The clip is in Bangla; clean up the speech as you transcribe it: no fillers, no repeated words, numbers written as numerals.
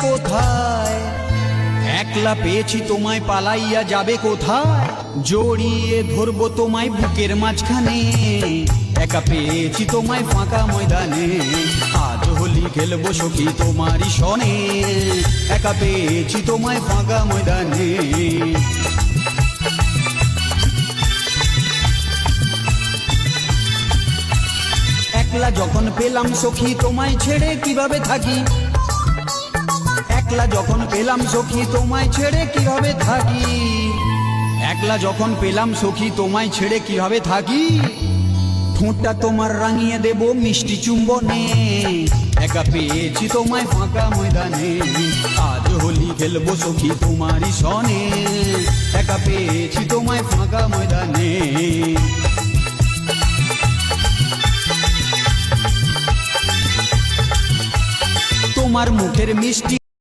কোথায় একলা পেয়েছি তোমায় পালাইয়া যাবে কোথায় জড়িয়ে ধরবো তোমায় বুকের মাঝখানে একা পেয়েছি তোমায় ফাঁকা ময়দানে আজ হোলি খেলবো সখী তোমারই সনে একা পেয়েছি তোমায় ফাঁকা ময়দানে একলা যখন পেলাম সখী তোমায় ছেড়ে কিভাবে থাকি একলা যখন পেলাম সখী তোমায় ছেড়ে কিভাবে থাকি একলা যখন পেলাম সখী তোমায় ছেড়ে কিভাবে থাকি ঠোঁটটা তোমার রাঙিয়ে দেব মিষ্টি চুম্বনে একা পেয়েছি তোমায় ফাঁকা ময়দানে আজ হোলি খেলবো সখী তোমারই সনে একা পেয়েছি তোমায় ফাঁকা ময়দানে তোমার মুখের মিষ্টি